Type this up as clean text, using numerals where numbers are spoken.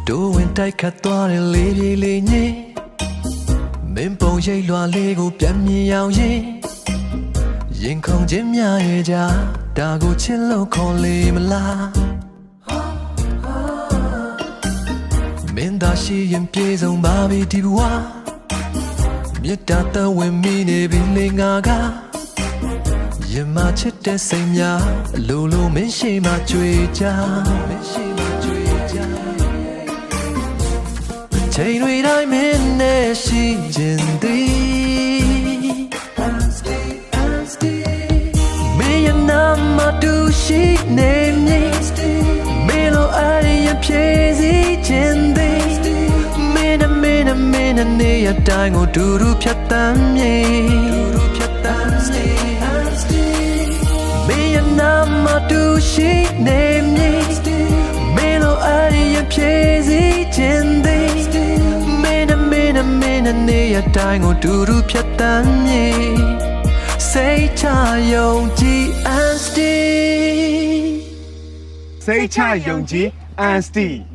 တို့ဝင်တိုက်ခတ်သွားတဲ့လေပြေးလေးညင်းမင်းပုံရိပ်လွှာလေးကိုပြန်မြင်အောင်ရင်ခုန်ခြင်းများရဲ့ကြဒါကိုချစ်လို့ခေါ်လေမလားမင်းသာရှိရင်ပြေဆုံးပါပြီဒီဘဝမေတ္တာတော်ဝင်မိနေပြီလေငါကရမချစ်တဲ့စိတ်များအလိုလိုမင်းရှိမှကြွေကြချိန်တွေတိုင်းမင်းနဲ့ရှိခြင်းသည်မင်းရဲ့နာမတူရှိနေမည်မင်းလိုအားရဖြည့်စည်းခြင်းသည်မင်းနဲ့နေရတိုင်းကိုဒူဒူဖြတ်တမ်းမြေမင်းရဲ့နာမတူရှိနေမည်မင်းလိုအားရဖြည့်စည်းခြင်းသည်မင်းနဲ့နေရတိုင်းကိုဒူဒူဖြတ်တမ်းမြေစိတ်ချယုံကြည် and stay စိတ်ချယုံကြည် and stay